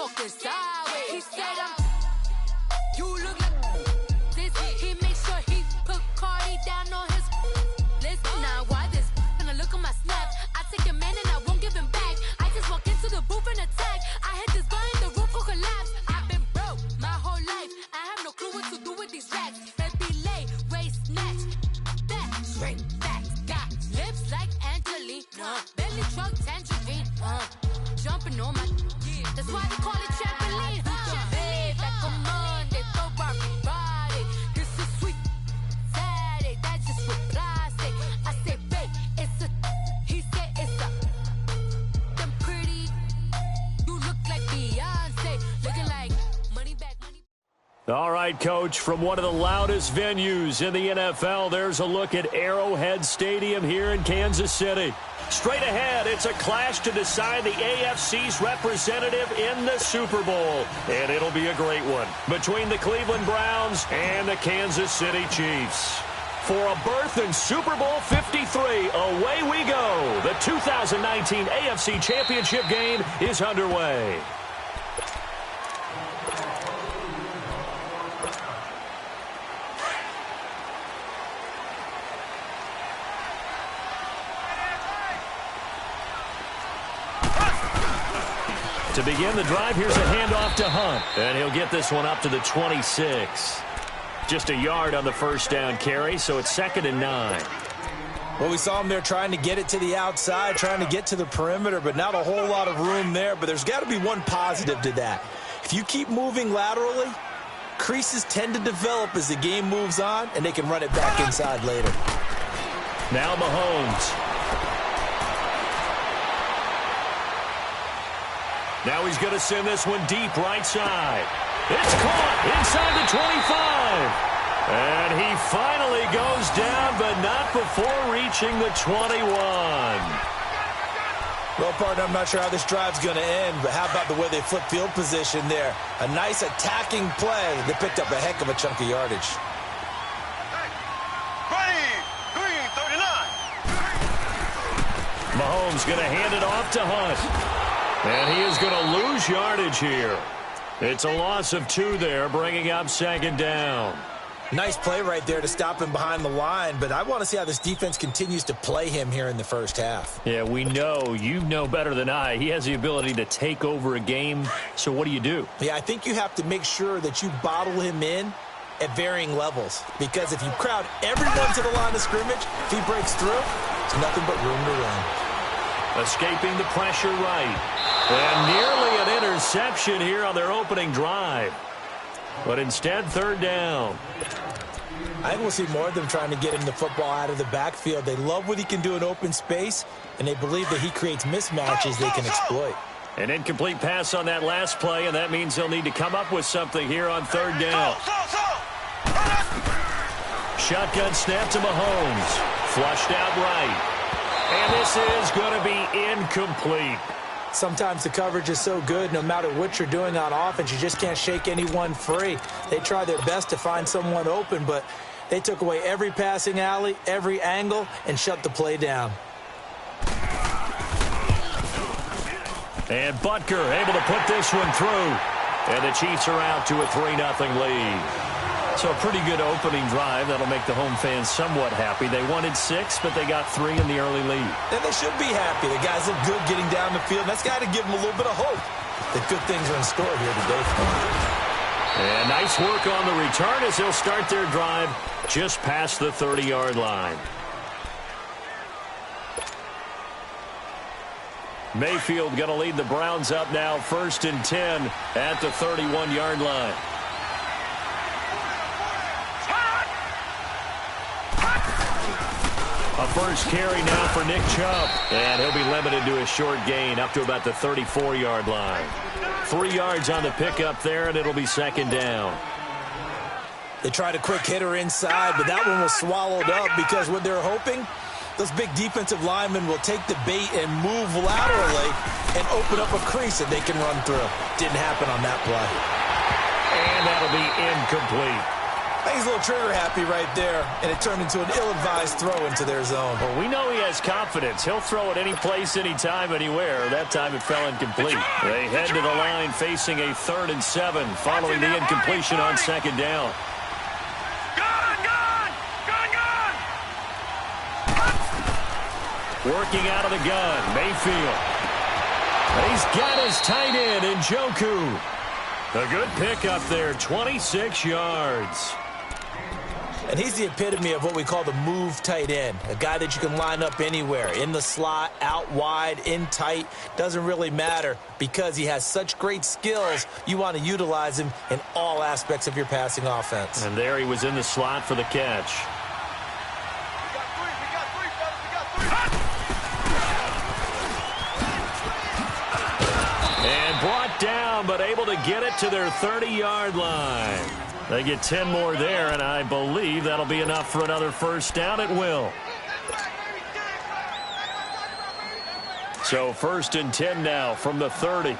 walking sideways. He said you look like this. He makes sure he put Cardi down on his list. Now why this? Gonna look at my snap. I take a man and I won't give him back. I just walk into the booth and attack. I hit this guy in the roof will collapse. I've been broke my whole life. I have no clue what to do with these racks. Baby lay, waist snatch, back, straight back. Got lips like Angelina, belly truck tangerine. Jumping on my, that's why they call it trampoline. Babe, like a Monday, throw Barbie body. This is sweet Saturday, that's just with plastic. I say, babe, it's a, he said it's a, them pretty, you look like Beyonce, looking like money back, money back. All right, Coach, from one of the loudest venues in the NFL, there's a look at Arrowhead Stadium here in Kansas City. Straight ahead, it's a clash to decide the AFC's representative in the Super Bowl. And it'll be a great one between the Cleveland Browns and the Kansas City Chiefs. For a berth in Super Bowl 53, away we go. The 2019 AFC Championship game is underway. To begin the drive, here's a handoff to Hunt. And he'll get this one up to the 26. Just a yard on the first down carry, so it's 2nd and 9. Well, we saw him there trying to get it to the outside, trying to get to the perimeter, but not a whole lot of room there. But there's got to be one positive to that. If you keep moving laterally, creases tend to develop as the game moves on, and they can run it back inside later. Now Mahomes. Now he's going to send this one deep right side. It's caught inside the 25. And he finally goes down, but not before reaching the 21. Well, partner, I'm not sure how this drive's going to end, but how about the way they flip field position there? A nice attacking play that picked up a heck of a chunk of yardage. Mahomes going to hand it off to Hunt. And he is going to lose yardage here. It's a loss of 2 there, bringing up 2nd down. Nice play right there to stop him behind the line, but I want to see how this defense continues to play him here in the first half. Yeah, we know. You know better than I. He has the ability to take over a game, so what do? Yeah, I think you have to make sure that you bottle him in at varying levels, because if you crowd everyone to the line of scrimmage, if he breaks through, it's nothing but room to run. Escaping the pressure right. And nearly an interception here on their opening drive. But instead, 3rd down. I think we'll see more of them trying to get him the football out of the backfield. They love what he can do in open space, and they believe that he creates mismatches they can exploit. An incomplete pass on that last play, and that means they'll need to come up with something here on 3rd down. Shotgun snap to Mahomes. Flushed out right. And this is going to be incomplete. Sometimes the coverage is so good, no matter what you're doing on offense, you just can't shake anyone free. They try their best to find someone open, but they took away every passing alley, every angle, and shut the play down. And Butker able to put this one through. And the Chiefs are out to a 3-0 lead. So a pretty good opening drive. That'll make the home fans somewhat happy. They wanted 6, but they got 3 in the early lead. And they should be happy. The guys look good getting down the field. That's got to give them a little bit of hope that good things are in store here today for them. And nice work on the return as they'll start their drive just past the 30-yard line. Mayfield going to lead the Browns up now, 1st and 10 at the 31-yard line. A first carry now for Nick Chubb. And he'll be limited to a short gain up to about the 34-yard line. 3 yards on the pickup there, and it'll be 2nd down. They tried a quick hitter inside, but that one was swallowed up because what they're hoping, those big defensive linemen will take the bait and move laterally and open up a crease that they can run through. Didn't happen on that play. And that'll be incomplete. I think he's a little trigger happy right there, and it turned into an ill-advised throw into their zone. Well, we know he has confidence. He'll throw it any place, anytime, anywhere. That time it fell incomplete. They head to the line facing a 3rd and 7 following the incompletion on 2nd down. Working out of the gun, Mayfield. He's got his tight end, Njoku. A good pickup there, 26 yards. And he's the epitome of what we call the move tight end, a guy that you can line up anywhere, in the slot, out wide, in tight, doesn't really matter because he has such great skills. You want to utilize him in all aspects of your passing offense. And there he was in the slot for the catch. And brought down, but able to get it to their 30-yard line. They get 10 more there, and I believe that'll be enough for another 1st down. It will. So 1st and 10 now from the 30. On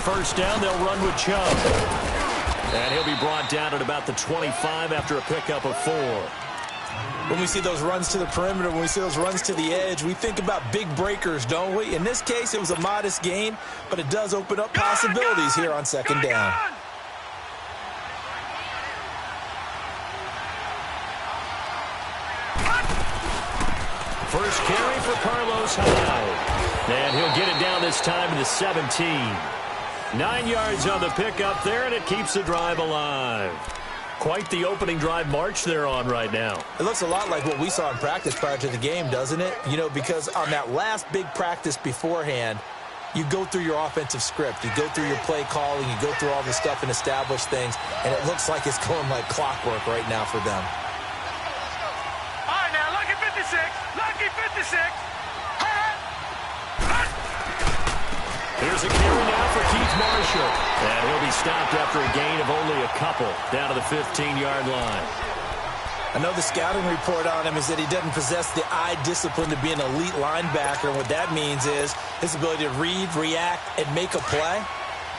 1st down, they'll run with Chubb. And he'll be brought down at about the 25 after a pickup of 4. When we see those runs to the perimeter, when we see those runs to the edge, we think about big breakers, don't we? In this case, it was a modest gain, but it does open up possibilities here on 2nd down. First carry for Carlos Hyde. And he'll get it down this time to the 17. 9 yards on the pickup there, and it keeps the drive alive. Quite the opening drive march they're on right now. It looks a lot like what we saw in practice prior to the game, doesn't it? You know, because on that last big practice beforehand, you go through your offensive script. You go through your play calling. You go through all the stuff and establish things. And it looks like it's going like clockwork right now for them. All right, now, lucky 56. Lucky 56. Here's a carry now for Keith Marshall. And he'll be stopped after a gain of only a couple down to the 15-yard line. I know the scouting report on him is that he doesn't possess the eye discipline to be an elite linebacker. And what that means is his ability to read, react, and make a play.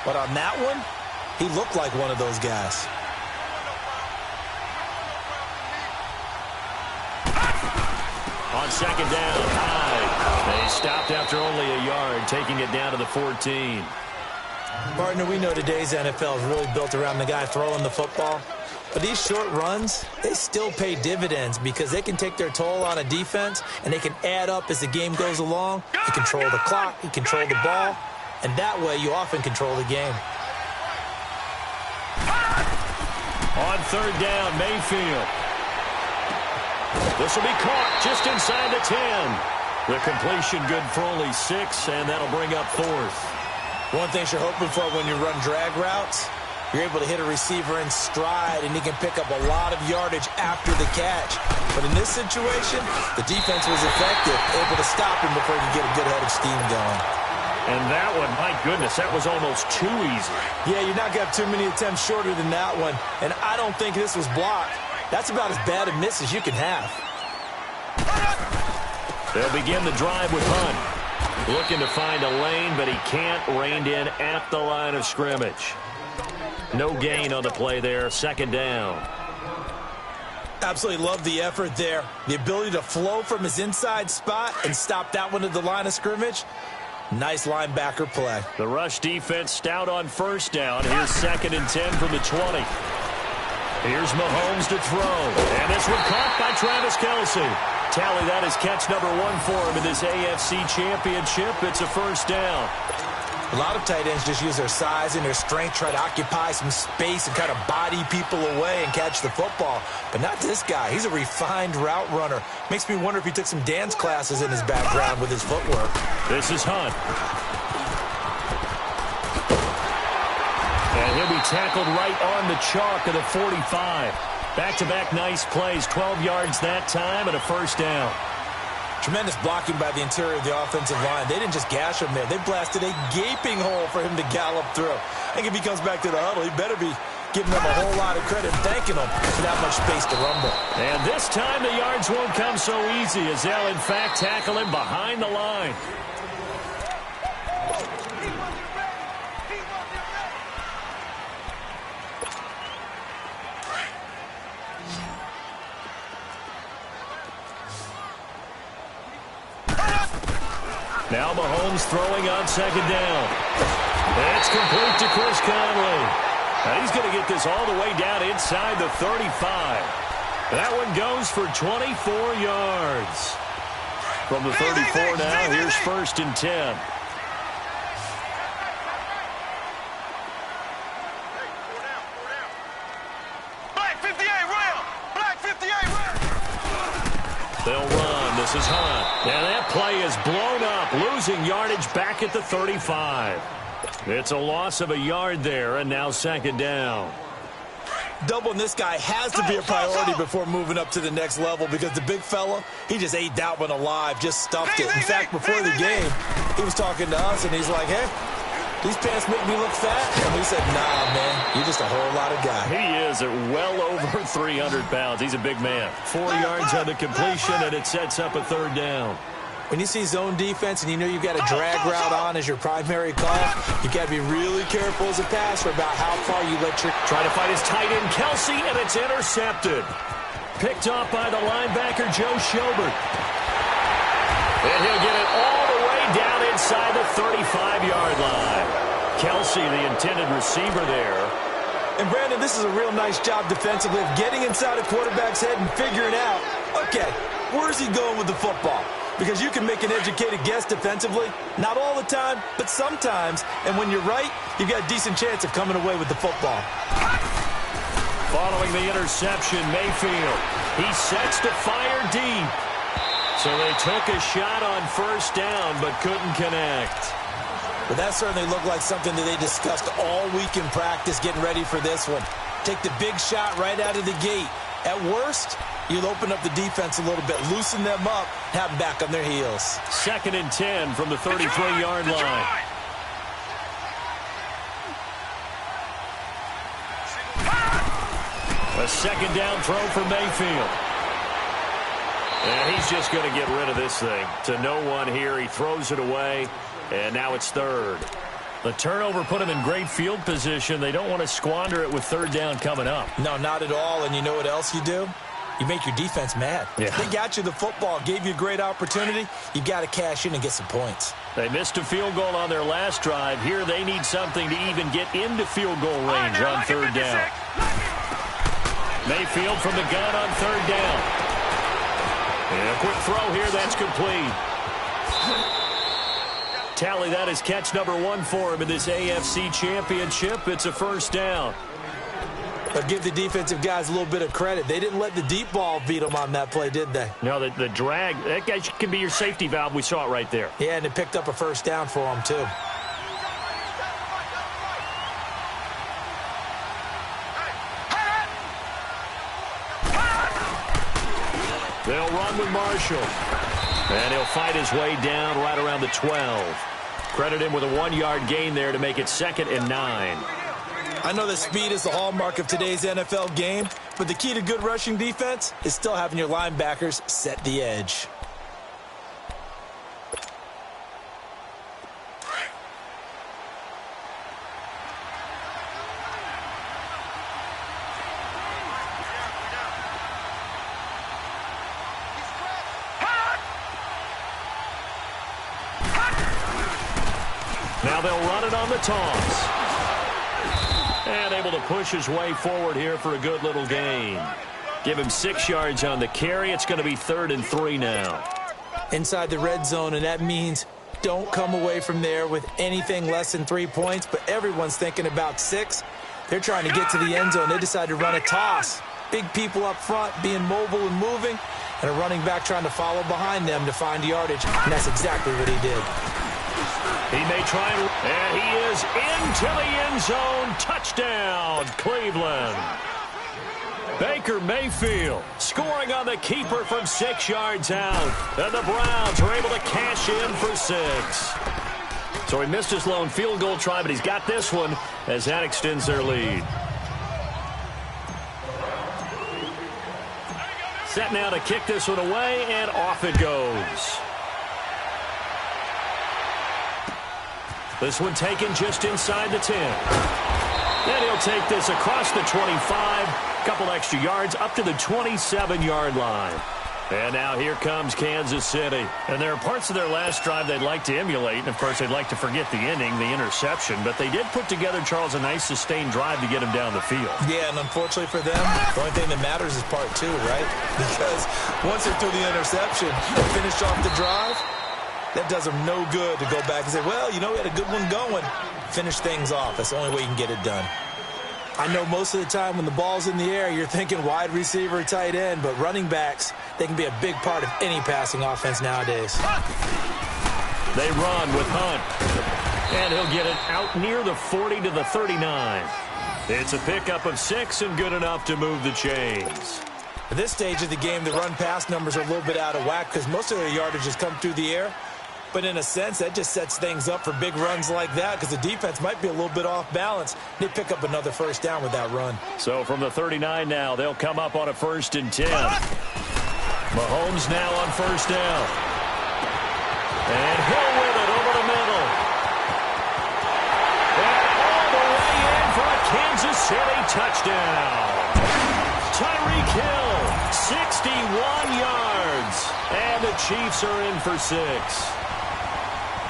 But on that one, he looked like one of those guys. On 2nd down, Hyde. They stopped after only a yard, taking it down to the 14. Partner, we know today's NFL is really built around the guy throwing the football. But these short runs, they still pay dividends because they can take their toll on a defense, and they can add up as the game goes along. You control the clock, you control the ball, and that way you often control the game. On 3rd down, Mayfield. This will be caught just inside the 10. The completion good for only 6, and that'll bring up 4th. One thing you're hoping for when you run drag routes, you're able to hit a receiver in stride, and he can pick up a lot of yardage after the catch. But in this situation, the defense was effective, able to stop him before he could get a good head of steam going. And that one, my goodness, that was almost too easy. Yeah, you're not going to have too many attempts shorter than that one, and I don't think this was blocked. That's about as bad a miss as you can have. They'll begin the drive with Hunt. Looking to find a lane, but he can't. Reined in at the line of scrimmage. No gain on the play there. 2nd down. Absolutely love the effort there. The ability to flow from his inside spot and stop that one at the line of scrimmage. Nice linebacker play. The rush defense stout on 1st down. Here's 2nd and 10 from the 20. Here's Mahomes to throw. And this one caught by Travis Kelce. Tally that is catch number 1 for him in this AFC Championship. It's a 1st down. A lot of tight ends just use their size and their strength, try to occupy some space and kind of body people away and catch the football. But not this guy. He's a refined route runner. Makes me wonder if he took some dance classes in his background with his footwork. This is Hunt. And he'll be tackled right on the chalk of the 45. Back-to-back nice plays, 12 yards that time and a 1st down. Tremendous blocking by the interior of the offensive line. They didn't just gash him there. They blasted a gaping hole for him to gallop through. I think if he comes back to the huddle, he better be giving them a whole lot of credit and thanking them for that much space to rumble. And this time the yards won't come so easy as they'll, in fact, tackle him behind the line. Now Mahomes throwing on second down. It's complete to Chris Conley. And he's going to get this all the way down inside the 35. That one goes for 24 yards. From the 34 now, here's 1st and 10. Black 58, rail! Black 58, rail! They'll run. This is Hunt. And that play is blown up, losing yardage back at the 35. It's a loss of a yard there, and now 2nd down. Doubling this guy has to be a priority before moving up to the next level because the big fella, he just ate that one alive, just stuffed it. In fact, before the game, he was talking to us, and he's like, hey, these pants make me look fat. And we said, nah, man, you're just a whole lot of guy. He is at well over 300 pounds. He's a big man. 4 yards on the completion, and it sets up a 3rd down. When you see zone defense and you know you've got a drag route on as your primary call, you got to be really careful as a passer about how far you let your... Trying to fight his tight end, Kelsey, and it's intercepted. Picked off by the linebacker, Joe Schobert. And he'll get it all the way down inside the 35-yard line. Kelsey, the intended receiver there. And, Brandon, this is a real nice job defensively of getting inside a quarterback's head and figuring out, okay, where's he going with the football? Because you can make an educated guess defensively. Not all the time, but sometimes. And when you're right, you've got a decent chance of coming away with the football. Following the interception, Mayfield. He sets to fire deep. So they took a shot on 1st down, but couldn't connect. But that certainly looked like something that they discussed all week in practice getting ready for this one. Take the big shot right out of the gate. At worst, you'll open up the defense a little bit, loosen them up, have them back on their heels. 2nd and 10 from the 33-yard line. A 2nd down throw for Mayfield. And he's just going to get rid of this thing. To no one here, he throws it away, and now it's 3rd. The turnover put him in great field position. They don't want to squander it with 3rd down coming up. No, not at all. And you know what else you do? You make your defense mad. Yeah. They got you the football, gave you a great opportunity. You got to cash in and get some points. They missed a field goal on their last drive. Here they need something to even get into field goal range on 3rd down. Mayfield from the gun on 3rd down. And a quick throw here, that's complete. Tally, that is catch number 1 for him in this AFC Championship. It's a 1st down. But give the defensive guys a little bit of credit. They didn't let the deep ball beat them on that play, did they? No, the drag, that guy can be your safety valve. We saw it right there. Yeah, and it picked up a 1st down for them, too. They'll run with Marshall. And he'll fight his way down right around the 12. Credit him with a 1-yard gain there to make it 2nd and 9. I know that speed is the hallmark of today's NFL game, but the key to good rushing defense is still having your linebackers set the edge. Now they'll run it on the toss. And able to push his way forward here for a good little gain. Give him 6 yards on the carry. It's going to be 3rd and 3 now. Inside the red zone, and that means don't come away from there with anything less than 3 points, but everyone's thinking about 6. They're trying to get to the end zone. They decide to run a toss. Big people up front being mobile and moving, and a running back trying to follow behind them to find yardage, and that's exactly what he did. He may try, and he is into the end zone. Touchdown, Cleveland. Baker Mayfield scoring on the keeper from 6 yards out. And the Browns are able to cash in for 6. So he missed his lone field goal try, but he's got this one as that extends their lead. Set now to kick this one away, and off it goes. This one taken just inside the 10. Then he'll take this across the 25, a couple extra yards up to the 27-yard line. And now here comes Kansas City. And there are parts of their last drive they'd like to emulate. And, of course, they'd like to forget the ending, the interception. But they did put together, Charles, a nice sustained drive to get him down the field. Yeah, and unfortunately for them, the only thing that matters is part two, right? Because once they threw the interception and finished off the drive, that does them no good to go back and say, well, you know, we had a good one going. Finish things off. That's the only way you can get it done. I know most of the time when the ball's in the air, you're thinking wide receiver, tight end, but running backs, they can be a big part of any passing offense nowadays. They run with Hunt, and he'll get it out near the 40 to the 39. It's a pickup of 6 and good enough to move the chains. At this stage of the game, the run-pass numbers are a little bit out of whack because most of their yardage has come through the air. But in a sense, that just sets things up for big runs like that because the defense might be a little bit off balance. They pick up another first down with that run. So from the 39 now, they'll come up on a 1st and 10. Mahomes now on 1st down. And Hill with it over the middle. And all the way in for a Kansas City touchdown. Tyreek Hill, 61 yards. And the Chiefs are in for 6.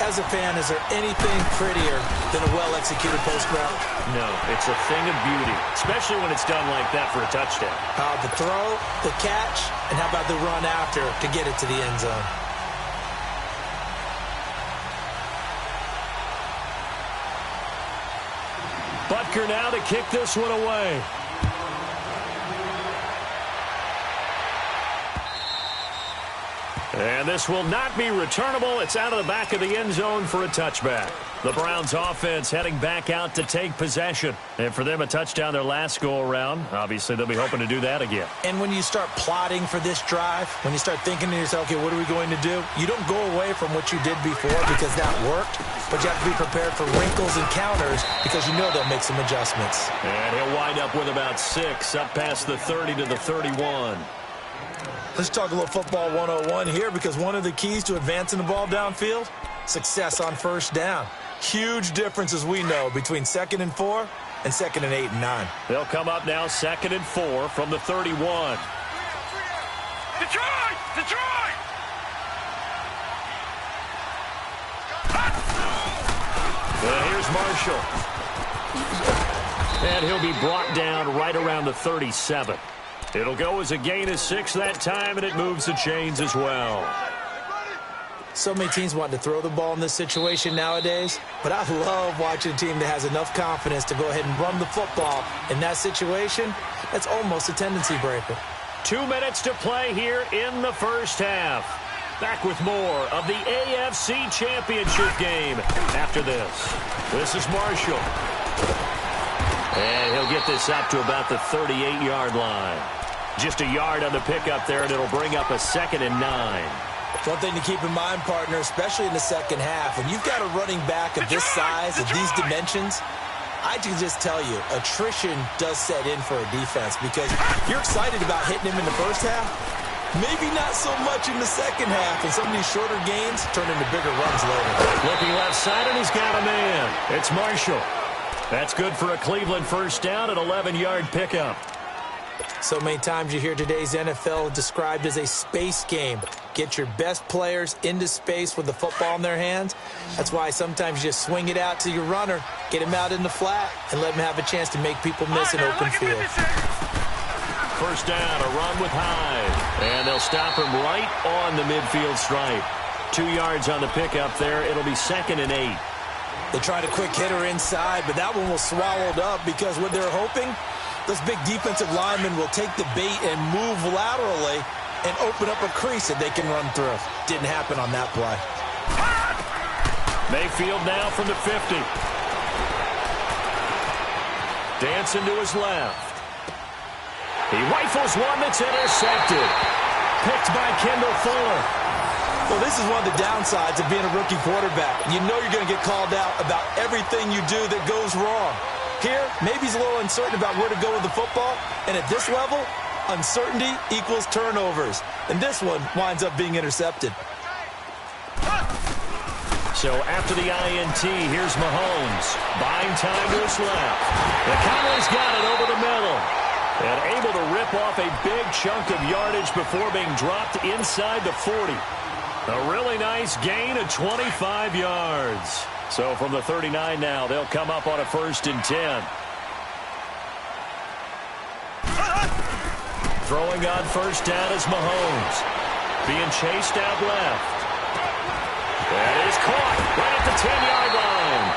As a fan, is there anything prettier than a well-executed post route? No, it's a thing of beauty, especially when it's done like that for a touchdown. The throw, the catch, and how about the run after to get it to the end zone? Butker now to kick this one away. And this will not be returnable. It's out of the back of the end zone for a touchback. The Browns offense heading back out to take possession. And for them, a touchdown their last go-around. Obviously, they'll be hoping to do that again. And when you start plotting for this drive, when you start thinking to yourself, okay, what are we going to do? You don't go away from what you did before because that worked. But you have to be prepared for wrinkles and counters because you know they'll make some adjustments. And he'll wind up with about 6 up past the 30 to the 31. Let's talk a little football 101 here because one of the keys to advancing the ball downfield, success on 1st down. Huge difference, as we know, between 2nd and 4 and 2nd and 8 and 9. They'll come up now 2nd and 4 from the 31. Detroit! Detroit! And here's Marshall. And he'll be brought down right around the 37. It'll go as a gain of 6 that time, and it moves the chains as well. So many teams want to throw the ball in this situation nowadays, but I love watching a team that has enough confidence to go ahead and run the football. In that situation, that's almost a tendency breaker. 2 minutes to play here in the 1st half. Back with more of the AFC Championship game after this. This is Marshall. And he'll get this up to about the 38-yard line. Just a yard on the pickup there, and it'll bring up a 2nd and 9. One thing to keep in mind, partner, especially in the 2nd half, when you've got a running back of this size, of these dimensions, I can just tell you, attrition does set in for a defense because you're excited about hitting him in the 1st half. Maybe not so much in the 2nd half, and some of these shorter gains turn into bigger runs later. Looking left side, and he's got a man. It's Marshall. That's good for a Cleveland 1st down, an 11-yard pickup. So many times you hear today's NFL described as a space game. Get your best players into space with the football in their hands. That's why sometimes you just swing it out to your runner, get him out in the flat, and let him have a chance to make people miss an open field. 1st down, a run with Hyde. And they'll stop him right on the midfield stripe. 2 yards on the pickup there. It'll be 2nd and 8. They tried a quick hitter inside, but that one was swallowed up because what they're hoping, those big defensive linemen will take the bait and move laterally and open up a crease that they can run through. Didn't happen on that play. Mayfield now from the 50. Dancing to his left. He rifles one that's intercepted. Picked by Kendall Fuller. Well, this is one of the downsides of being a rookie quarterback. You know you're going to get called out about everything you do that goes wrong. Here, maybe he's a little uncertain about where to go with the football. And at this level, uncertainty equals turnovers. And this one winds up being intercepted. So after the INT, here's Mahomes. Buying time to his left. McConnell's got it over the middle. And able to rip off a big chunk of yardage before being dropped inside the 40. A really nice gain of 25 yards. So from the 39 now, they'll come up on a 1st and 10. Throwing on 1st down is Mahomes. Being chased out left. That is caught right at the 10-yard line.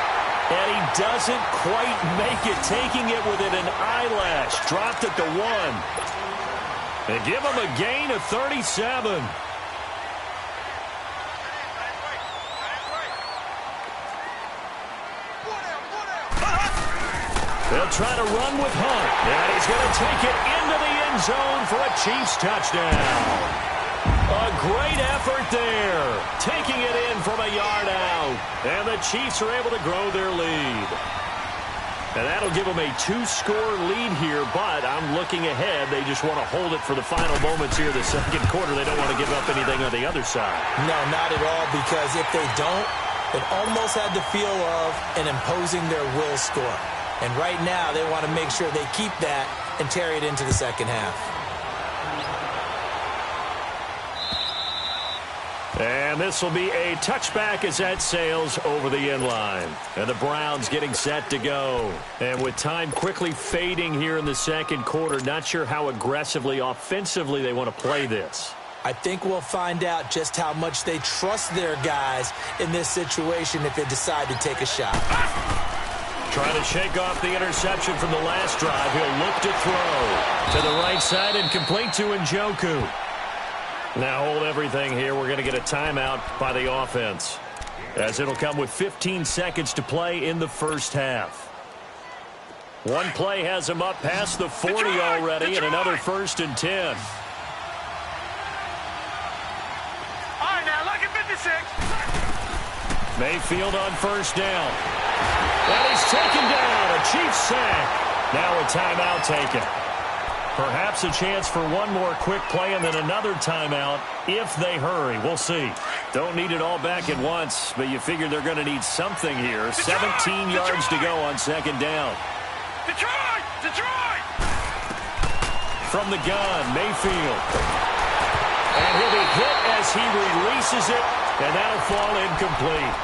And he doesn't quite make it, taking it within an eyelash. Dropped at the 1. They give him a gain of 37. They'll try to run with Hunt. And he's going to take it into the end zone for a Chiefs touchdown. A great effort there. Taking it in from a yard out. And the Chiefs are able to grow their lead. And that'll give them a 2-score lead here, but I'm looking ahead. They just want to hold it for the final moments here of the 2nd quarter. They don't want to give up anything on the other side. No, not at all, because if they don't, it almost had the feel of an imposing their will score. And right now, they want to make sure they keep that and carry it into the 2nd half. And this will be a touchback as that sails over the end line. And the Browns getting set to go. And with time quickly fading here in the 2nd quarter, not sure how aggressively, offensively they want to play this. I think we'll find out just how much they trust their guys in this situation if they decide to take a shot. Trying to shake off the interception from the last drive. He'll look to throw to the right side and complete to Njoku. Now hold everything here. We're going to get a timeout by the offense, as it'll come with 15 seconds to play in the 1st half. One play has him up past the 40 already, and another 1st and 10. All right, now look at 56. Mayfield on 1st down. And he's taken down. A Chiefs sack. Now a timeout taken. Perhaps a chance for one more quick play and then another timeout if they hurry. We'll see. Don't need it all back at once, but you figure they're going to need something here. 17 yards to go on 2nd down. Detroit! Detroit! From the gun, Mayfield. And he'll be hit as he releases it, and that'll fall incomplete.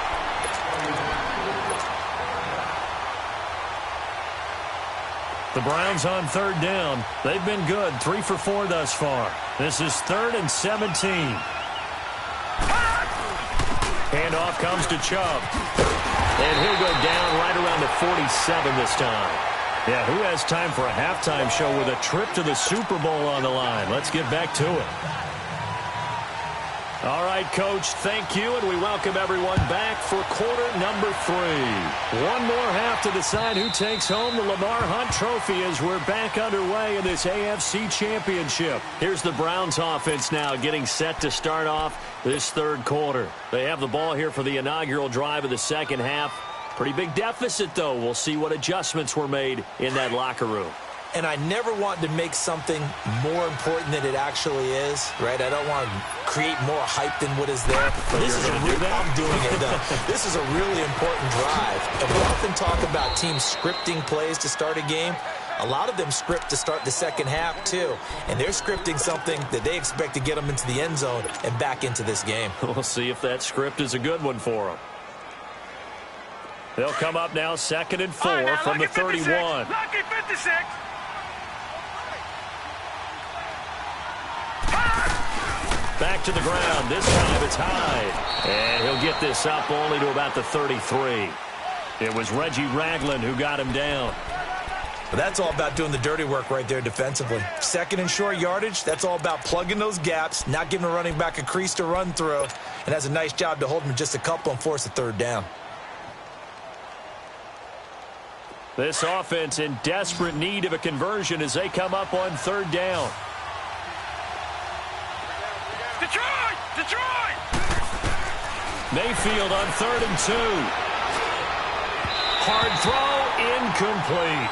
The Browns on 3rd down. They've been good, 3 for 4 thus far. This is 3rd and 17. Handoff comes to Chubb. And he'll go down right around the 47 this time. Yeah, who has time for a halftime show with a trip to the Super Bowl on the line? Let's get back to it. All right, Coach, thank you, and we welcome everyone back for quarter number 3. One more half to decide who takes home the Lamar Hunt Trophy as we're back underway in this AFC Championship. Here's the Browns offense now getting set to start off this 3rd quarter. They have the ball here for the inaugural drive of the 2nd half. Pretty big deficit, though. We'll see what adjustments were made in that locker room. And I never want to make something more important than it actually is, right? I don't want to create more hype than what is there. This is I'm doing it, though. This is a really important drive. And we often talk about teams scripting plays to start a game. A lot of them script to start the 2nd half, too. And they're scripting something that they expect to get them into the end zone and back into this game. We'll see if that script is a good one for them. They'll come up now 2nd and 4 right, now, from the 31. Lucky 56. Back to the ground. This time it's Hyde. And he'll get this up only to about the 33. It was Reggie Ragland who got him down. But that's all about doing the dirty work right there defensively. 2nd and short yardage, that's all about plugging those gaps, not giving a running back a crease to run through, and has a nice job to hold him just a couple and force a 3rd down. This offense in desperate need of a conversion as they come up on 3rd down. Detroit! Detroit! Mayfield on 3rd and 2. Hard throw, incomplete.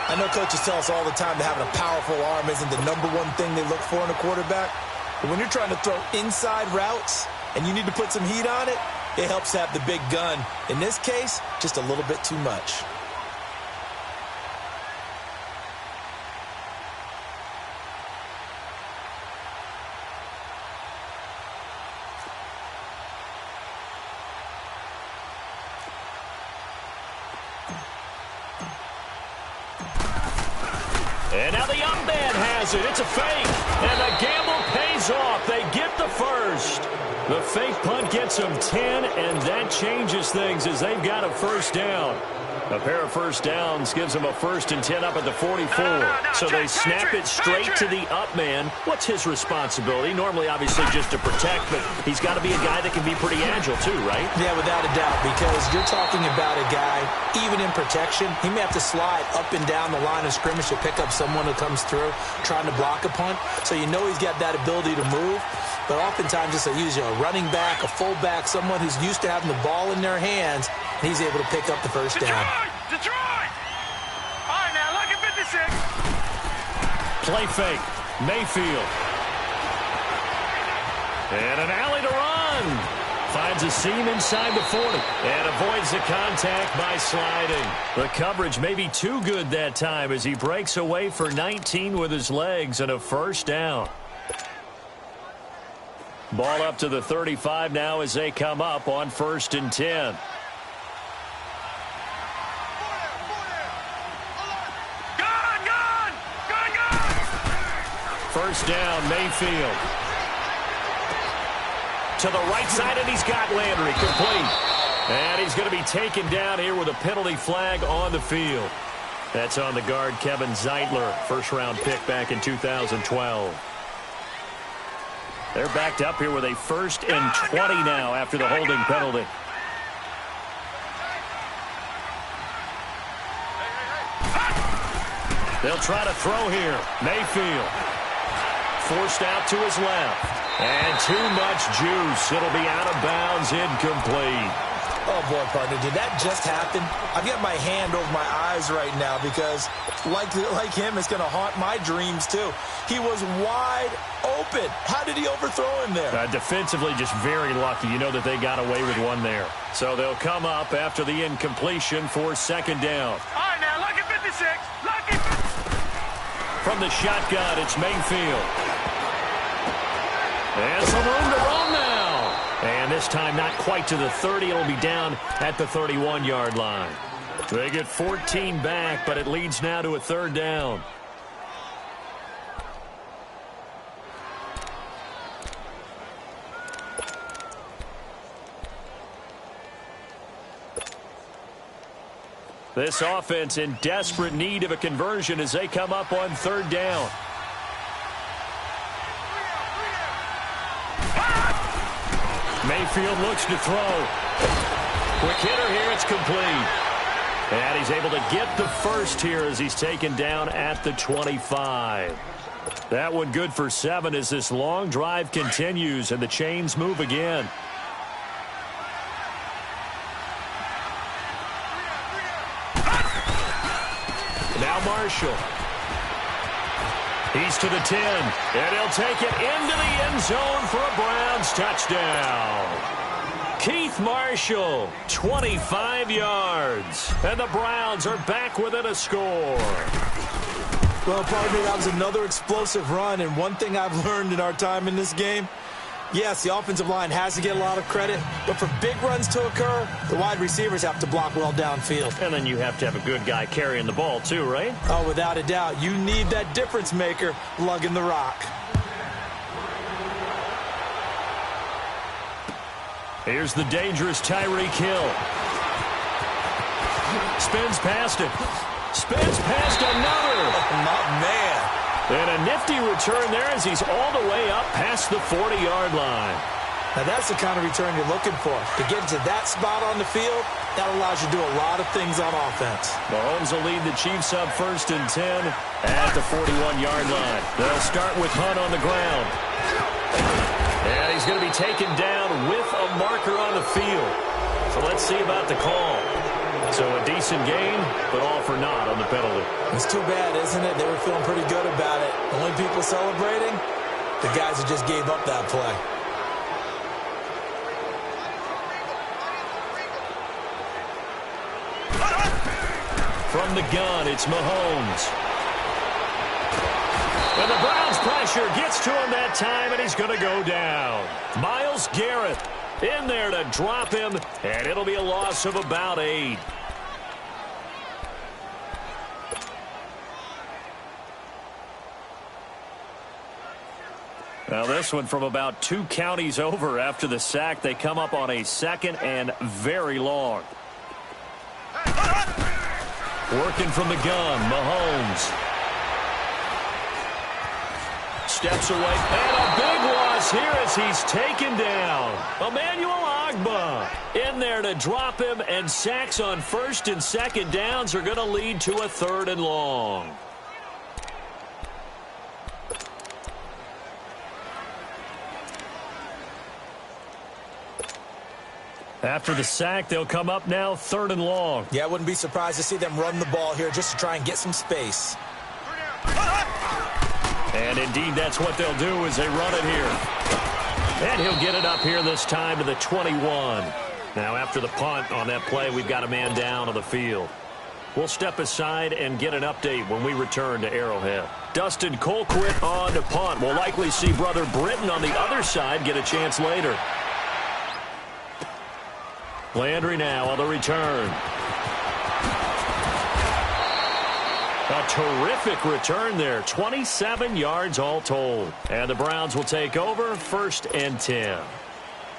I know coaches tell us all the time that having a powerful arm isn't the #1 thing they look for in a quarterback. But when you're trying to throw inside routes and you need to put some heat on it, it helps have the big gun. In this case, just a little bit too much. And now the young man has it. It's a fake. And the gamble pays off. They get the first. The fake punt gets them 10, and that changes things as they've got a first down. A pair of first downs gives them a 1st and 10 up at the 44. So they snap it straight to the up man. What's his responsibility? Normally, obviously, just to protect, but he's got to be a guy that can be pretty agile too, right? Yeah, without a doubt, because you're talking about a guy, even in protection, he may have to slide up and down the line of scrimmage to pick up someone who comes through trying to block a punt. So you know he's got that ability to move. But oftentimes, just a running back, a fullback, someone who's used to having the ball in their hands, and he's able to pick up the first down. Detroit! All right, now, look at 56. Play fake. Mayfield. And an alley to run. Finds a seam inside the 40. And avoids the contact by sliding. The coverage may be too good that time as he breaks away for 19 with his legs and a first down. Ball up to the 35 now as they come up on 1st and 10. First down, Mayfield. To the right side, and he's got Landry complete. And he's going to be taken down here with a penalty flag on the field. That's on the guard, Kevin Zeitler, first-round pick back in 2012. They're backed up here with a 1st and 20 now after the holding penalty. They'll try to throw here. Mayfield. Forced out to his left. And too much juice. It'll be out of bounds, incomplete. Oh, boy, partner, did that just happen? I've got my hand over my eyes right now because, like him, it's going to haunt my dreams, too. He was wide open. How did he overthrow him there? Defensively, just very lucky. You know that they got away with one there. So they'll come up after the incompletion for 2nd down. All right, now, look at 56. Lucky. From the shotgun, it's Mayfield. And some room to run now. And this time not quite to the 30. It'll be down at the 31-yard line. They get 14 back, but it leads now to a 3rd down. This offense in desperate need of a conversion as they come up on 3rd down. Mayfield looks to throw. Quick hitter here, it's complete. And he's able to get the first here as he's taken down at the 25. That one good for 7 as this long drive continues and the chains move again. Now Marshall. He's to the 10, and he'll take it into the end zone for a Browns touchdown. Keith Marshall, 25 yards, and the Browns are back within a score. Well, partner, that was another explosive run, and one thing I've learned in our time in this game, yes, the offensive line has to get a lot of credit, but for big runs to occur, the wide receivers have to block well downfield. And then you have to have a good guy carrying the ball too, right? Oh, without a doubt. You need that difference maker lugging the rock. Here's the dangerous Tyreek Hill. Spins past it. Spins past another. Oh, my man. And a nifty return there as he's all the way up past the 40-yard line. Now, that's the kind of return you're looking for. To get to that spot on the field, that allows you to do a lot of things on offense. Mahomes will lead the Chiefs up 1st and 10 at the 41-yard line. They'll start with Hunt on the ground. And he's going to be taken down with a marker on the field. So let's see about the call. So a decent game, but all for naught on the penalty. It's too bad, isn't it? They were feeling pretty good about it. The only people celebrating, the guys who just gave up that play. From the gun, it's Mahomes. And the Browns pressure gets to him that time, and he's going to go down. Myles Garrett in there to drop him, and it'll be a loss of about 8. Now this one from about 2 counties over after the sack. They come up on a 2nd and very long. Working from the gun, Mahomes. Steps away, and a big loss here as he's taken down. Emmanuel Ogbah in there to drop him, and sacks on 1st and 2nd downs are going to lead to a 3rd and long. After the sack, they'll come up now 3rd and long. Yeah, I wouldn't be surprised to see them run the ball here just to try and get some space. And indeed, that's what they'll do as they run it here. And he'll get it up here this time to the 21. Now, after the punt on that play, we've got a man down on the field. We'll step aside and get an update when we return to Arrowhead. Dustin Colquitt on to punt. We'll likely see Brother Britton on the other side get a chance later. Landry now on the return. A terrific return there. 27 yards all told. And the Browns will take over 1st and 10.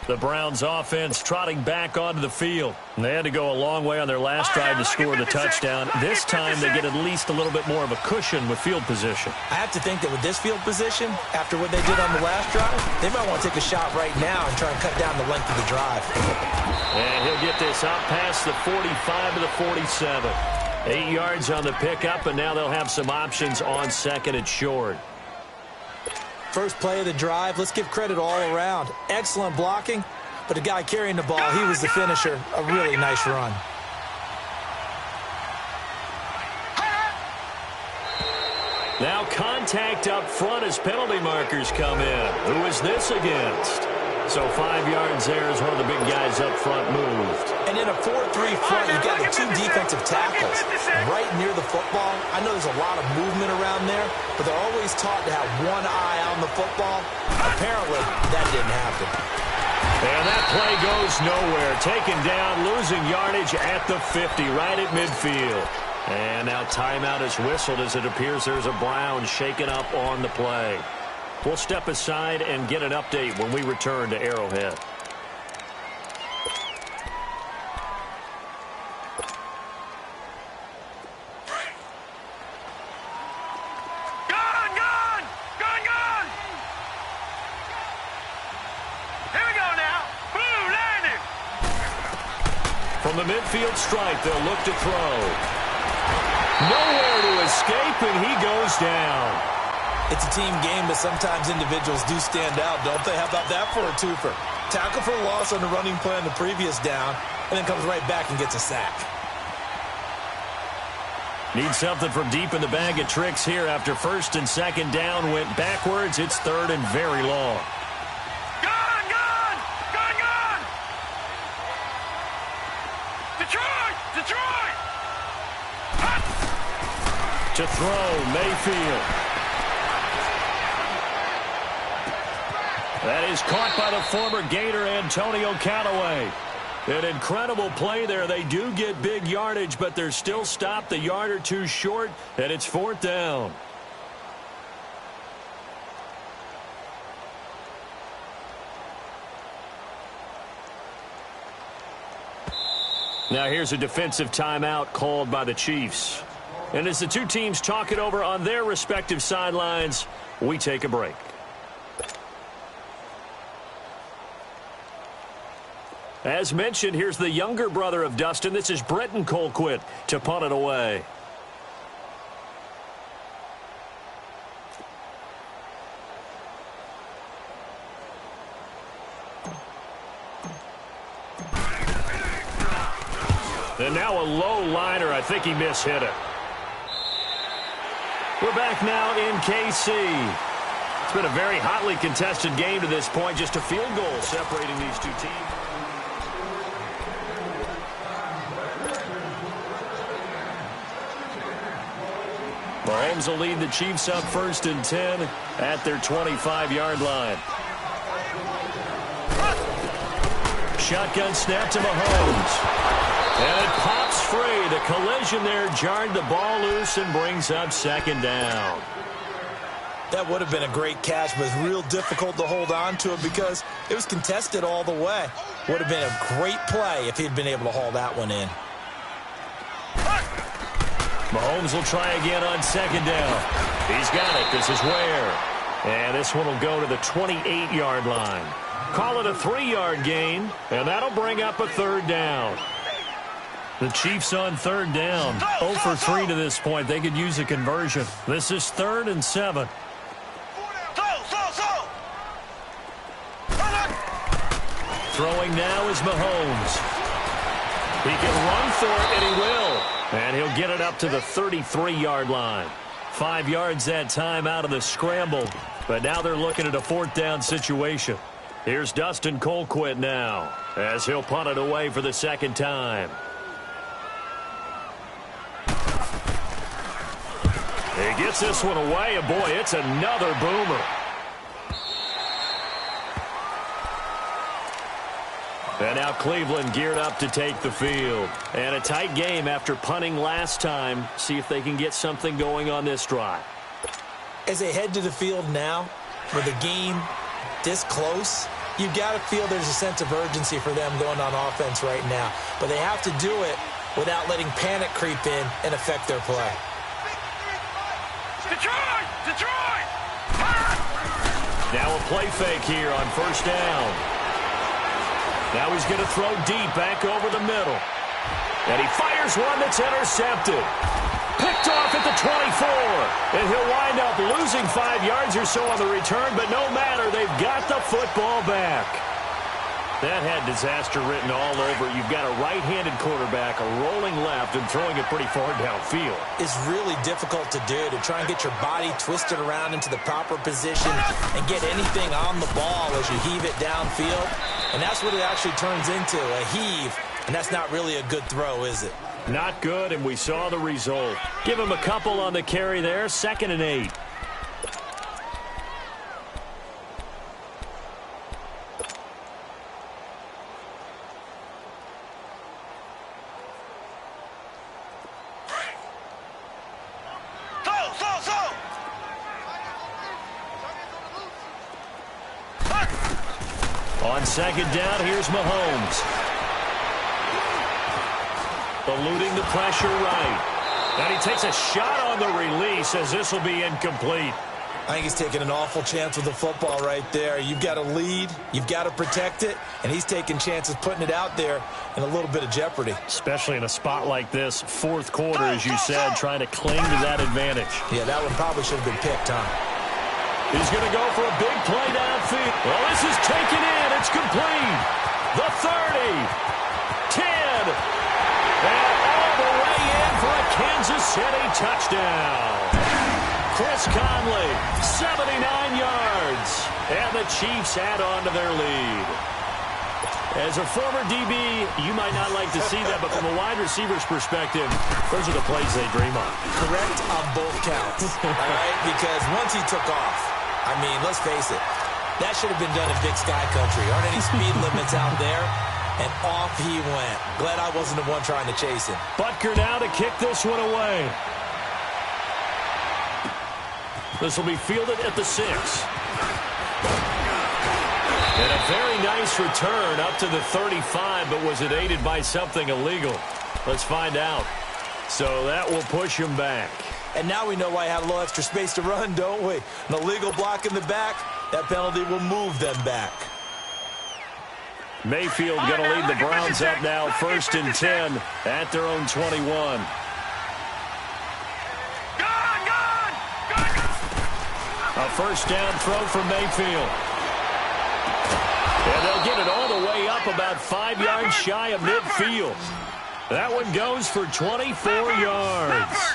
The Browns offense trotting back onto the field. And they had to go a long way on their last drive to score the touchdown. This time they get at least a little bit more of a cushion with field position. I have to think that with this field position, after what they did on the last drive, they might want to take a shot right now and try and cut down the length of the drive. And he'll get this out past the 45 to the 47. 8 yards on the pickup, and now they'll have some options on 2nd and short. First play of the drive, let's give credit all around. Excellent blocking, but the guy carrying the ball, he was the finisher. A really nice run. Now contact up front as penalty markers come in. Who is this against? So 5 yards there as one of the big guys up front moved. And in a 4-3 front, you've got the 2 defensive tackles right near the football. I know there's a lot of movement around there, but they're always taught to have one eye on the football. Apparently, that didn't happen. And that play goes nowhere. Taken down, losing yardage at the 50, right at midfield. And now timeout is whistled as it appears there's a Brown shaken up on the play. We'll step aside and get an update when we return to Arrowhead. Gone! Here we go now. Boom, landed. From the midfield stripe, they'll look to throw. Nowhere to escape, and he goes down. It's a team game, but sometimes individuals do stand out, don't they? How about that for a twofer? Tackle for loss on the running play on the previous down, and then comes right back and gets a sack. Need something from deep in the bag of tricks here after 1st and 2nd down went backwards. It's 3rd and very long. Gone! Detroit! To throw, Mayfield. That is caught by the former Gator Antonio Callaway. An incredible play there. They do get big yardage, but they're still stopped a yard or two short, and it's 4th down. Now here's a defensive timeout called by the Chiefs. And as the two teams talk it over on their respective sidelines, we take a break. As mentioned, here's the younger brother of Dustin. This is Britton Colquitt to punt it away. And now a low liner. I think he mishit it. We're back now in KC. It's been a very hotly contested game to this point. Just a field goal separating these two teams. Mahomes will lead the Chiefs up 1st and 10 at their 25-yard line. Shotgun snap to Mahomes. And it pops free. The collision there jarred the ball loose and brings up 2nd down. That would have been a great catch, but it's real difficult to hold on to it because it was contested all the way. Would have been a great play if he'd been able to haul that one in. Mahomes will try again on 2nd down. He's got it. This is Ware. And this one will go to the 28-yard line. Call it a 3-yard gain, and that'll bring up a 3rd down. The Chiefs on 3rd down. 0 for 3 to this point. They could use a conversion. This is 3rd and 7. Throwing now is Mahomes. He can run for it, and he will. And he'll get it up to the 33-yard line. 5 yards that time out of the scramble. But now they're looking at a 4th down situation. Here's Dmvboy now as he'll punt it away for the 2nd time. He gets this one away, and boy, it's another boomer. And now Cleveland geared up to take the field. And a tight game after punting last time. See if they can get something going on this drive. As they head to the field now, with the game this close, you've got to feel there's a sense of urgency for them going on offense right now. But they have to do it without letting panic creep in and affect their play. Detroit! Detroit! Now a play fake here on 1st down. Now he's going to throw deep back over the middle. And he fires one that's intercepted. Picked off at the 24. And he'll wind up losing 5 yards or so on the return, but no matter, they've got the football back. That had disaster written all over. You've got a right-handed quarterback, a rolling left, and throwing it pretty far downfield. It's really difficult to do, to try and get your body twisted around into the proper position and get anything on the ball as you heave it downfield. And that's what it actually turns into, a heave. And that's not really a good throw, is it? Not good, and we saw the result. Give him a couple on the carry there, 2nd and 8. On 2nd down, here's Mahomes. Eluding the pressure right. And he takes a shot on the release as this will be incomplete. I think he's taking an awful chance with the football right there. You've got to lead, you've got to protect it, and he's taking chances putting it out there in a little bit of jeopardy. Especially in a spot like this, 4th quarter, as you said, trying to cling to that advantage. Yeah, that one probably should have been picked, huh? He's going to go for a big play downfield. Well, this is taken in. It's complete. The 30, 10, and all the way in for a Kansas City touchdown. Chris Conley, 79 yards, and the Chiefs add on to their lead. As a former DB, you might not like to see that, but from a wide receiver's perspective, those are the plays they dream of. Correct on both counts, all right? Because once he took off, I mean, let's face it, that should have been done in Big Sky Country. Aren't any speed limits out there? And off he went. Glad I wasn't the one trying to chase him. Butker now to kick this one away. This will be fielded at the 6. And a very nice return up to the 35, but was it aided by something illegal? Let's find out. So that will push him back. And now we know why I had a little extra space to run, don't we? An illegal block in the back, that penalty will move them back. Mayfield going to lead the Browns up now, 1st and 10 at their own 21. A 1st down throw from Mayfield. And they'll get it all the way up about 5 yards shy of midfield. That one goes for 24 yards.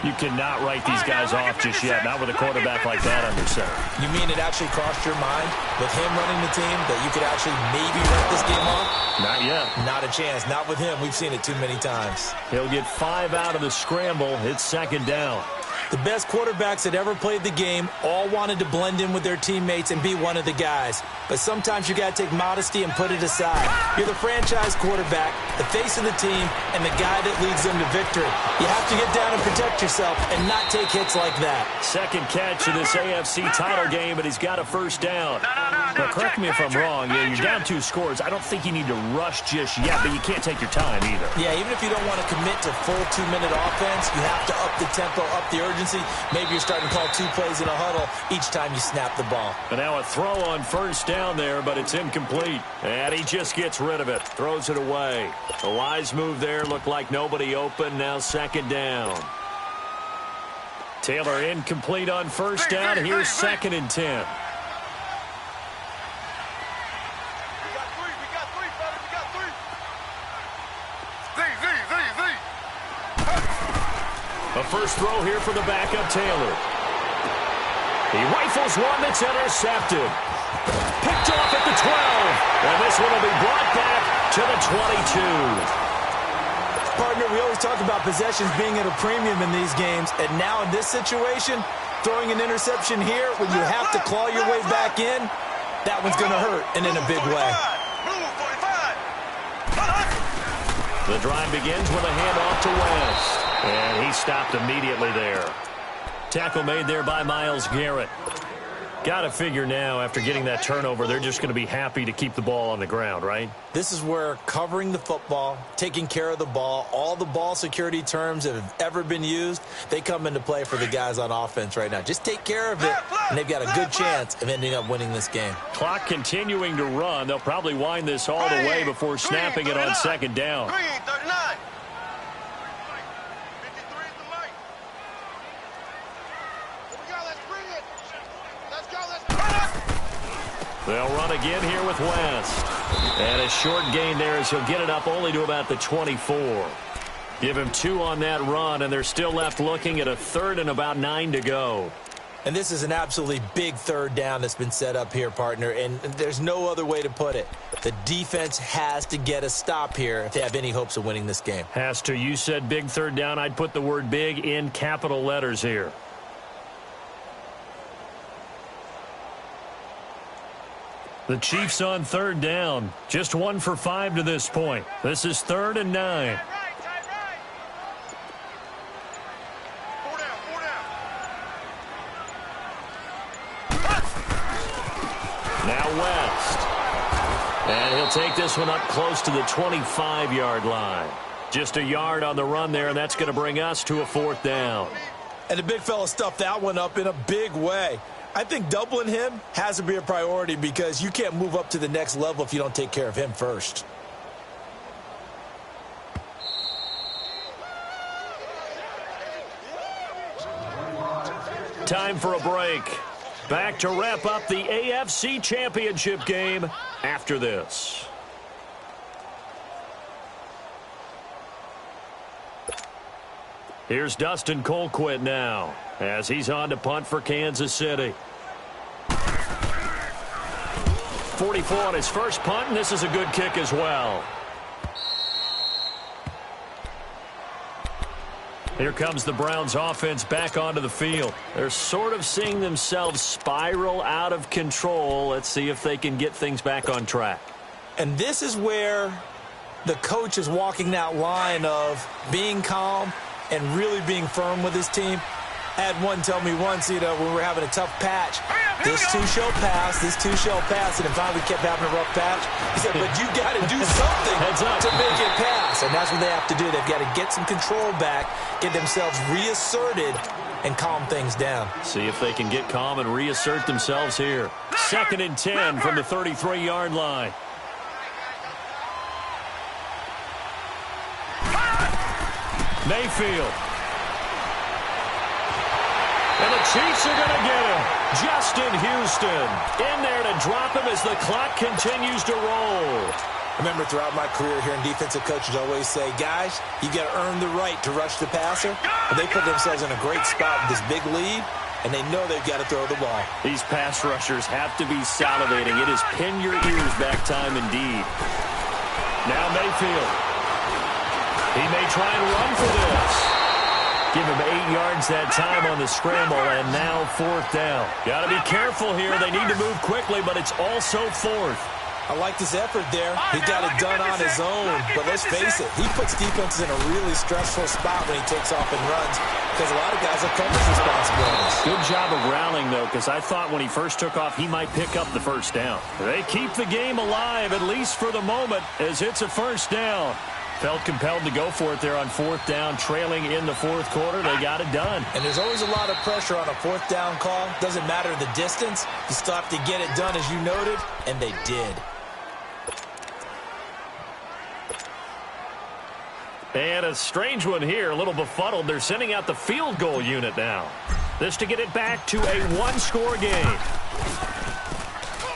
You cannot write these guys off just yet, not with a quarterback like that under center. You mean it actually crossed your mind with him running the team that you could actually maybe write this game off? Not yet. Not a chance. Not with him. We've seen it too many times. He'll get 5 out of the scramble. It's 2nd down. The best quarterbacks that ever played the game all wanted to blend in with their teammates and be one of the guys. But sometimes you got to take modesty and put it aside. You're the franchise quarterback, the face of the team, and the guy that leads them to victory. You have to get down and protect yourself and not take hits like that. Second catch in this AFC title game, and he's got a first down. Now, correct me if I'm wrong. You're down 2 scores. I don't think you need to rush just yet, but you can't take your time either. Yeah, even if you don't want to commit to full 2-minute offense, you have to up the tempo, up the urgency. Maybe you're starting to call 2 plays in a huddle each time you snap the ball. And now a throw on first down there, but it's incomplete. And he just gets rid of it, throws it away. A wise move there, looked like nobody open. Now second down. Taylor incomplete on first down. Here's second and 10. A first throw here for the backup, Taylor. He rifles one that's intercepted. Picked off at the 12. And this one will be brought back to the 22. Partner, we always talk about possessions being at a premium in these games. And now in this situation, throwing an interception here when you have to claw your way back in, that one's going to hurt, and in a big way. The drive begins with a handoff to West. And he stopped immediately there. Tackle made there by Myles Garrett. Got to figure now, after getting that turnover, they're just going to be happy to keep the ball on the ground, right? This is where covering the football, taking care of the ball, all the ball security terms that have ever been used, they come into play for the guys on offense right now. Just take care of it, and they've got a good chance of ending up winning this game. Clock continuing to run. They'll probably wind this all the way before snapping it on second down. They'll run again here with West. And a short gain there as he'll get it up only to about the 24. Give him 2 on that run, and they're still left looking at a third and about 9 to go. And this is an absolutely big third down that's been set up here, partner, and there's no other way to put it. The defense has to get a stop here if they have any hopes of winning this game. Has to. You said big third down. I'd put the word big in capital letters here. The Chiefs on third down. Just 1 for 5 to this point. This is 3rd and 9. Now West. And he'll take this one up close to the 25-yard line. Just a yard on the run there, and that's going to bring us to a 4th down. And the big fella stuffed that one up in a big way. I think doubling him has to be a priority because you can't move up to the next level if you don't take care of him first. Time for a break. Back to wrap up the AFC Championship game after this. Here's Dustin Colquitt now as he's on to punt for Kansas City. 44 on his first punt, and this is a good kick as well. Here comes the Browns offense back onto the field. They're sort of seeing themselves spiral out of control. Let's see if they can get things back on track. And this is where the coach is walking that line of being calm and really being firm with his team. I had one tell me once, when we were having a tough patch, this too shall pass, this too shall pass, and then finally kept having a rough patch. He said, but you got to do something to make it pass, and that's what they have to do. They've got to get some control back, get themselves reasserted, and calm things down. See if they can get calm and reassert themselves here. 2nd and 10 from the 33-yard line. Mayfield. And the Chiefs are going to get him. Justin Houston in there to drop him as the clock continues to roll. Remember, throughout my career here in defensive coaches always say, guys, you got to earn the right to rush the passer. And they put themselves in a great spot with this big lead, and they know they've got to throw the ball. These pass rushers have to be salivating. It is pin your ears back time indeed. Now Mayfield. He may try and run for this. Give him 8 yards that time on the scramble, and now 4th down. Got to be careful here. They need to move quickly, but it's also 4th. I like his effort there. He got it done on his own. But let's face it, he puts defenses in a really stressful spot when he takes off and runs because a lot of guys have coverage responsibilities. Good job of rallying, though, because I thought when he first took off, he might pick up the 1st down. They keep the game alive, at least for the moment, as it's a 1st down. Felt compelled to go for it there on 4th down, trailing in the 4th quarter. They got it done. And there's always a lot of pressure on a 4th down call. Doesn't matter the distance. You still have to get it done, as you noted, and they did. And a strange one here, a little befuddled. They're sending out the field goal unit now. This to get it back to a 1-score game.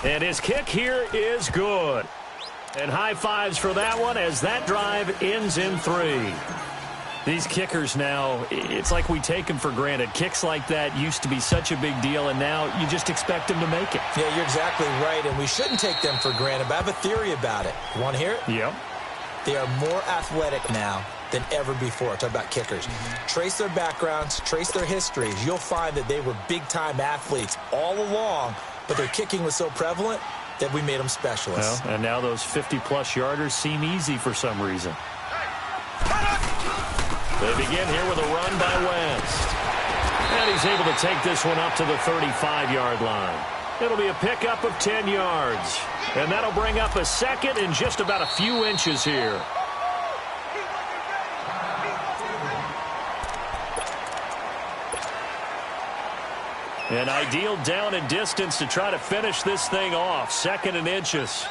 And his kick here is good. And high fives for that one as that drive ends in 3. These kickers now, it's like we take them for granted. Kicks like that used to be such a big deal, and now you just expect them to make it. Yeah, you're exactly right, and we shouldn't take them for granted, but I have a theory about it. You want to hear it? Yep. They are more athletic now than ever before. Talk about kickers. Trace their backgrounds, trace their histories. You'll find that they were big-time athletes all along, but their kicking was so prevalent that we made them specialists. Well, and now those 50-plus yarders seem easy for some reason. They begin here with a run by West. And he's able to take this one up to the 35-yard line. It'll be a pickup of 10 yards. And that'll bring up a 2nd and just about a few inches here. An ideal down and distance to try to finish this thing off. 2nd and inches.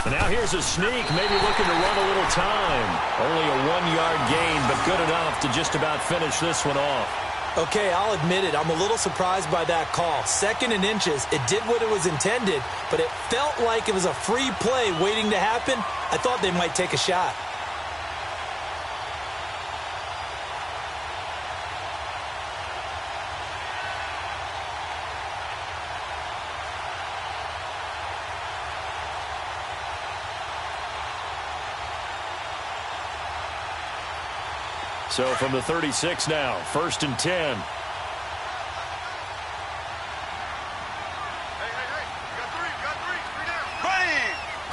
And now here's a sneak, maybe looking to run a little time. Only a 1-yard gain, but good enough to just about finish this one off. Okay, I'll admit it. I'm a little surprised by that call. 2nd and inches. It did what it was intended, but it felt like it was a free play waiting to happen. I thought they might take a shot. So from the 36 now, 1st and 10. Hey, got three down.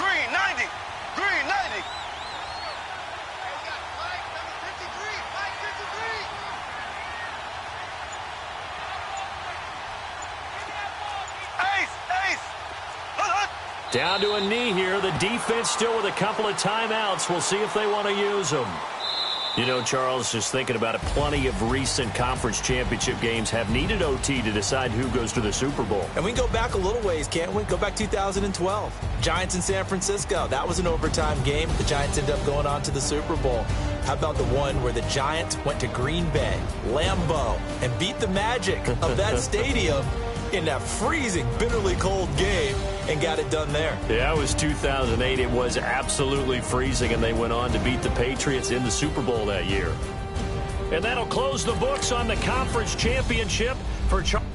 Green, 90, green, 90. Mike, number 53, Mike 53. Ace. Down to a knee here. The defense still with a couple of timeouts. We'll see if they want to use them. You know, Charles, just thinking about it, plenty of recent conference championship games have needed OT to decide who goes to the Super Bowl. And we can go back a little ways, can't we? Go back 2012. Giants in San Francisco. That was an overtime game. The Giants ended up going on to the Super Bowl. How about the one where the Giants went to Green Bay, Lambeau, and beat the Magic of that stadium in that freezing, bitterly cold game and got it done there? Yeah, it was 2008. It was absolutely freezing, and they went on to beat the Patriots in the Super Bowl that year. And that'll close the books on the conference championship for Charles.